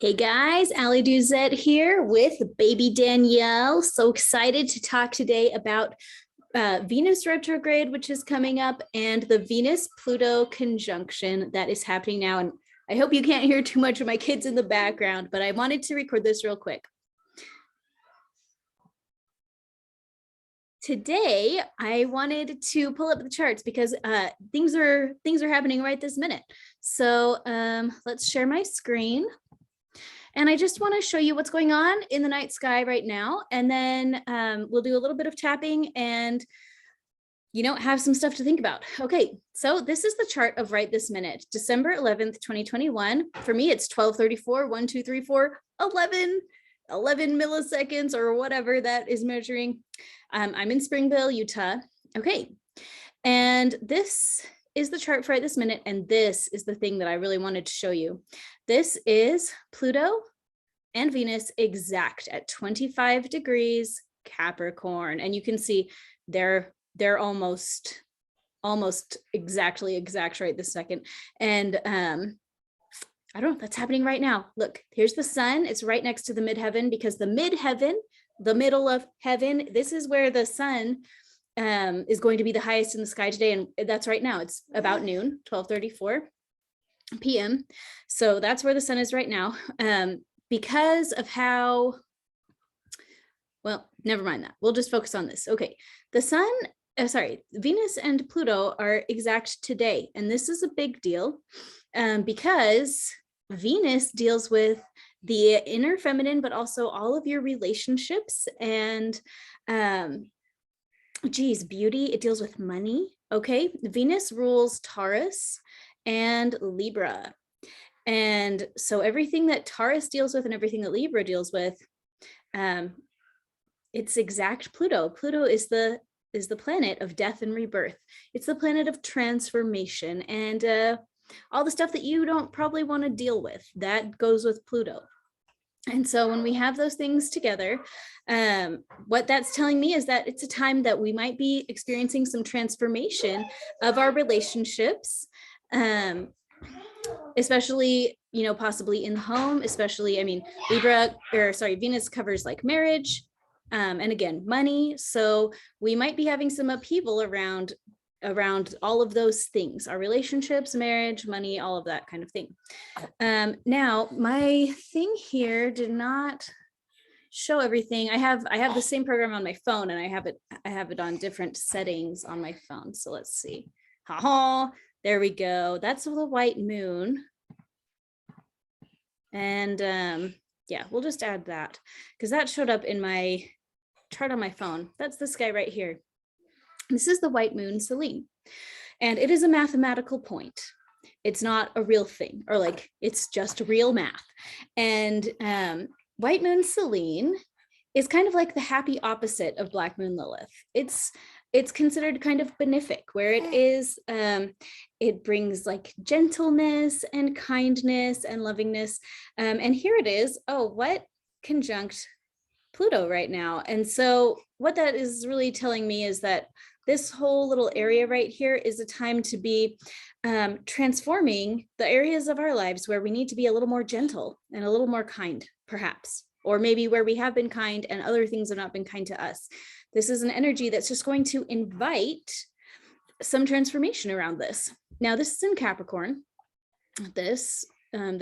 Hey guys, Ali Duzette here with baby Danielle. So excited to talk today about Venus retrograde, which is coming up, and the Venus-Pluto conjunction that is happening now. And I hope you can't hear too much of my kids in the background, but I wanted to record this real quick. Today, I wanted to pull up the charts because things are happening right this minute. So let's share my screen. And I just want to show you what's going on in the night sky right now. And then we'll do a little bit of tapping and, have some stuff to think about. Okay, so this is the chart of right this minute, December 11th, 2021. For me, it's 12:34, 1, 2, 3, 4, 11 milliseconds or whatever that is measuring. I'm in Springville, Utah. Okay, and this is the chart for right this minute. And this is the thing that I really wanted to show you. This is Pluto and Venus exact at 25 degrees Capricorn. And you can see they're almost exactly exact right this second. And I don't know, that's happening right now. Look, here's the sun. It's right next to the midheaven because the midheaven, the middle of heaven, this is where the sun is going to be the highest in the sky today. And that's right now. It's about noon, 12:34 p.m. So that's where the sun is right now. Because of how, well, never mind that. We'll just focus on this. Okay, the sun, Venus and Pluto are exact today. And this is a big deal because Venus deals with the inner feminine, but also all of your relationships and beauty. It deals with money. Okay, Venus rules Taurus and Libra. And so everything that Taurus deals with and everything that Libra deals with, it's exact Pluto. Pluto is the planet of death and rebirth. It's the planet of transformation and all the stuff that you don't probably want to deal with. That goes with Pluto. And so when we have those things together, what that's telling me is that it's a time that we might be experiencing some transformation of our relationships, especially, possibly in the home, especially, Venus covers like marriage, and again, money. So we might be having some upheaval around all of those things, our relationships, marriage, money, all of that kind of thing. Now my thing here did not show everything. I have the same program on my phone and I have it on different settings on my phone. So let's see. There we go. That's the white moon. And yeah, we'll just add that because that showed up in my chart on my phone. That's this guy right here. This is the white moon Selene, and it is a mathematical point. It's not a real thing, or like it's just real math. And white moon Selene is kind of like the happy opposite of black moon Lilith. It's considered kind of benefic, where it is, it brings like gentleness and kindness and lovingness. And here it is, what conjunct Pluto right now. And so what that is really telling me is that this whole little area right here is a time to be transforming the areas of our lives where we need to be a little more gentle and a little more kind, perhaps, or maybe where we have been kind and other things have not been kind to us. This is an energy that's just going to invite some transformation around this. Now, this is in Capricorn. This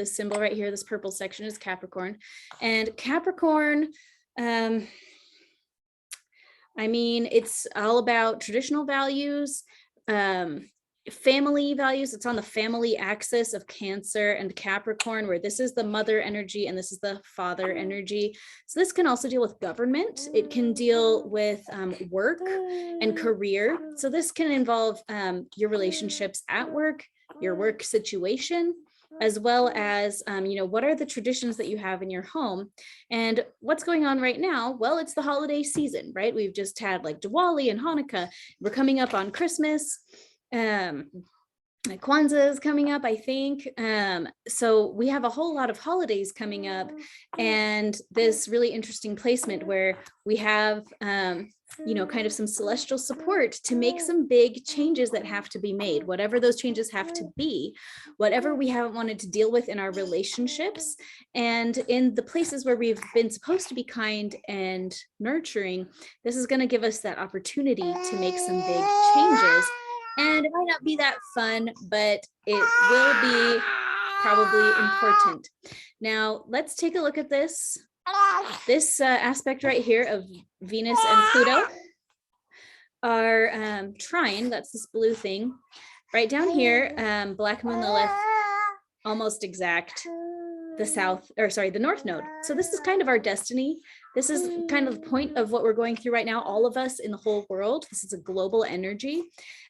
symbol right here, this purple section is Capricorn. And Capricorn, it's all about traditional values, family values. It's on the family axis of Cancer and Capricorn, where this is the mother energy and this is the father energy. So this can also deal with government. It can deal with work and career. So this can involve your relationships at work, your work situation, as well as, what are the traditions that you have in your home and what's going on right now? Well, it's the holiday season, right? We've just had like Diwali and Hanukkah. We're coming up on Christmas. Kwanzaa is coming up, I think. So we have a whole lot of holidays coming up, and this really interesting placement where we have, kind of some celestial support to make some big changes that have to be made, whatever those changes have to be, whatever we haven't wanted to deal with in our relationships and in the places where we've been supposed to be kind and nurturing. This is going to give us that opportunity to make some big changes. And it might not be that fun, but it will be probably important. Now, let's take a look at this. This aspect right here of Venus and Pluto are trine. That's this blue thing. Right down here, Black Moon Lilith, almost exact, the North Node. So this is kind of our destiny. This is kind of the point of what we're going through right now, all of us in the whole world. This is a global energy.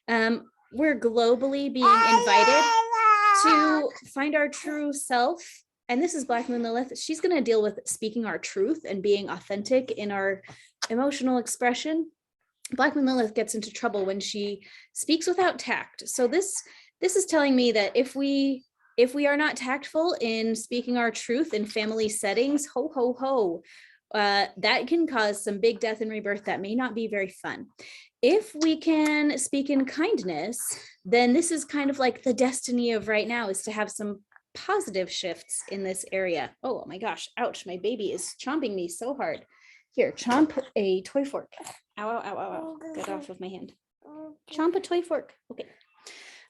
We're globally being invited to find our true self. And this is Black Moon Lilith. She's going to deal with speaking our truth and being authentic in our emotional expression. Black Moon Lilith gets into trouble when she speaks without tact. So this is telling me that if we are not tactful in speaking our truth in family settings, ho, ho, ho, that can cause some big death and rebirth that may not be very fun. If we can speak in kindness, then this is kind of like the destiny of right now, is to have some positive shifts in this area. Oh my gosh, ouch, my baby is chomping me so hard. Here, chomp a toy fork. Ow, ow, ow, ow, ow. Get off of my hand. Chomp a toy fork. Okay.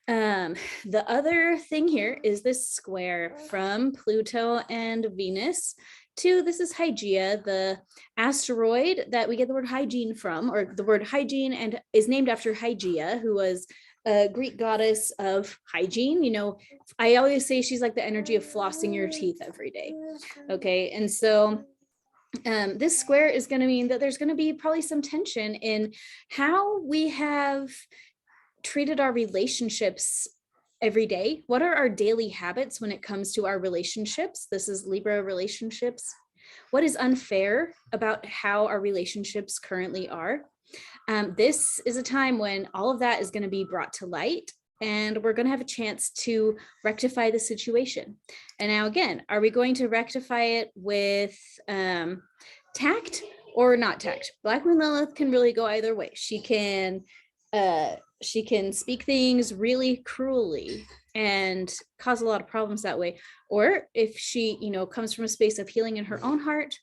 The other thing here is this square from Pluto and Venus to, this is Hygeia, the asteroid that we get the word hygiene from, or the word hygiene, and is named after Hygeia, who was a Greek goddess of hygiene. You know, I always say she's like the energy of flossing your teeth every day. Okay, and so this square is going to mean that there's going to be probably some tension in how we have treated our relationships every day. What are our daily habits when it comes to our relationships? This is Libra relationships. What is unfair about how our relationships currently are? This is a time when all of that is going to be brought to light, and we're going to have a chance to rectify the situation. And now again, are we going to rectify it with tact or not tact? Black Moon Lilith can really go either way. She can speak things really cruelly and cause a lot of problems that way. Or if she, comes from a space of healing in her own heart,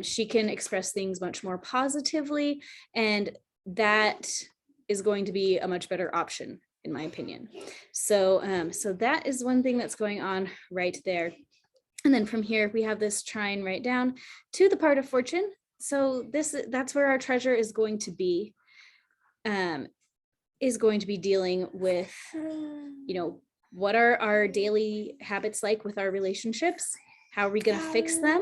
she can express things much more positively, and that is going to be a much better option, in my opinion. So that is one thing that's going on right there. And then from here, we have this trine right down to the part of fortune. So that's where our treasure is going to be. Is going to be dealing with, what are our daily habits like with our relationships? How are we going to fix them?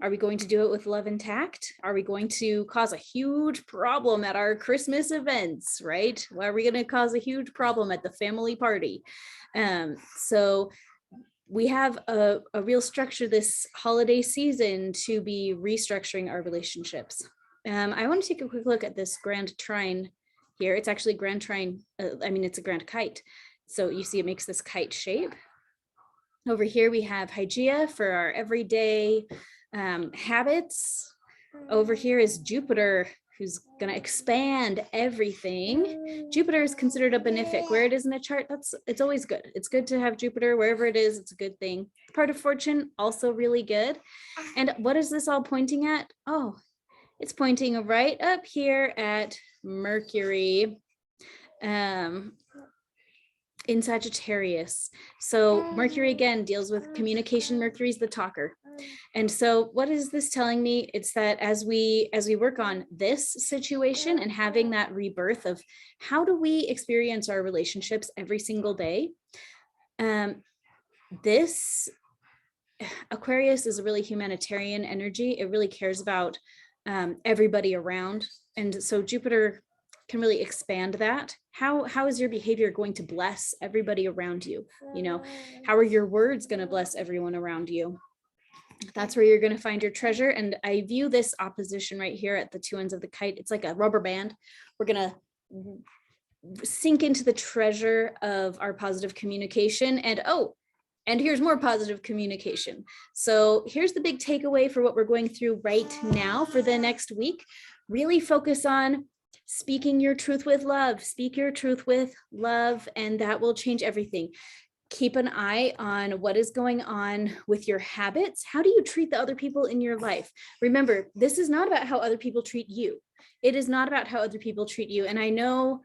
Are we going to do it with love and tact? Are we going to cause a huge problem at our Christmas events, right? Why are we going to cause a huge problem at the family party? So we have a real structure this holiday season to be restructuring our relationships. I want to take a quick look at this grand trine here. It's actually grand trine. It's a grand kite. So you see it makes this kite shape. Over here we have Hygeia for our everyday habits. Over here is Jupiter, who's going to expand everything. Jupiter is considered a benefic. Where it is in a chart, it's always good. It's good to have Jupiter wherever it is. It's a good thing. Part of fortune, also really good. And what is this all pointing at? Oh, it's pointing right up here at Mercury in Sagittarius. So Mercury again deals with communication. Mercury's the talker. And so what is this telling me? It's that as we work on this situation and having that rebirth of how do we experience our relationships every single day, this Aquarius is a really humanitarian energy. It really cares about everybody around. And so Jupiter can really expand that. How is your behavior going to bless everybody around you? How are your words going to bless everyone around you? That's where you're going to find your treasure. And I view this opposition right here at the two ends of the kite. It's like a rubber band. We're going to sink into the treasure of our positive communication. And here's more positive communication. So here's the big takeaway for what we're going through right now for the next week. Really focus on speaking your truth with love. Speak your truth with love, and that will change everything. Keep an eye on what is going on with your habits. How do you treat the other people in your life? Remember, this is not about how other people treat you. It is not about how other people treat you. And I know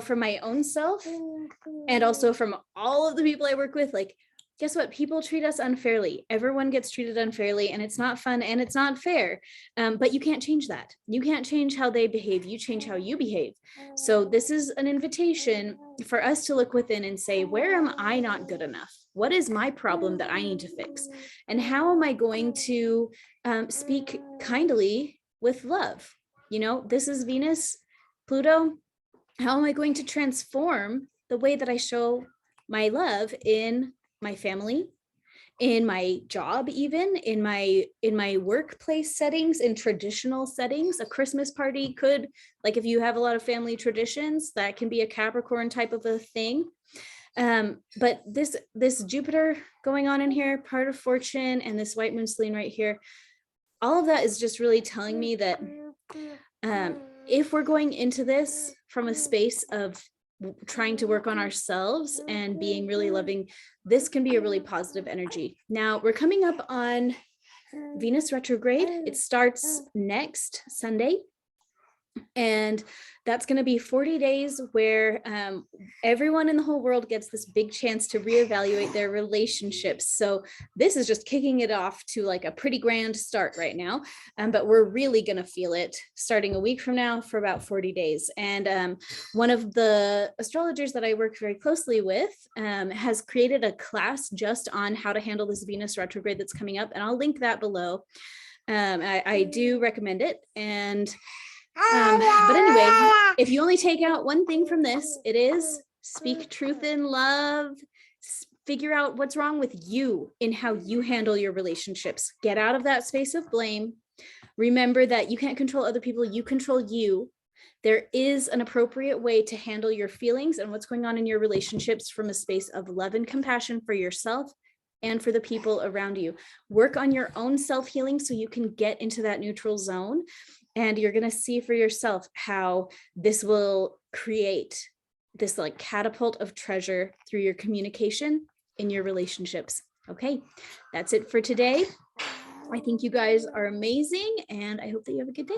from my own self and also from all of the people I work with, like, guess what? People treat us unfairly. Everyone gets treated unfairly, and it's not fun and it's not fair. But you can't change that. You can't change how they behave. You change how you behave. So this is an invitation for us to look within and say, where am I not good enough? What is my problem that I need to fix? And how am I going to speak kindly with love? You know, this is Venus, Pluto. How am I going to transform the way that I show my love in my family, in my job, even in my workplace settings, in traditional settings? A Christmas party could, like, if you have a lot of family traditions, that can be a Capricorn type of a thing. But this Jupiter going on in here, part of fortune, and this white moon stellium right here, all of that is just really telling me that if we're going into this from a space of trying to work on ourselves and being really loving, this can be a really positive energy. Now we're coming up on Venus retrograde. It starts next Sunday. And that's going to be 40 days where everyone in the whole world gets this big chance to reevaluate their relationships. So this is just kicking it off to like a pretty grand start right now. But we're really going to feel it starting a week from now for about 40 days. And one of the astrologers that I work very closely with has created a class just on how to handle this Venus retrograde that's coming up. And I'll link that below. I do recommend it. And but anyway, if you only take out one thing from this, it is speak truth in love. Figure out what's wrong with you in how you handle your relationships. Get out of that space of blame. Remember that you can't control other people, you control you. There is an appropriate way to handle your feelings and what's going on in your relationships from a space of love and compassion for yourself and for the people around you. Work on your own self-healing so you can get into that neutral zone. And you're going to see for yourself how this will create this like catapult of treasure through your communication in your relationships. Okay, that's it for today. I think you guys are amazing, and I hope that you have a good day.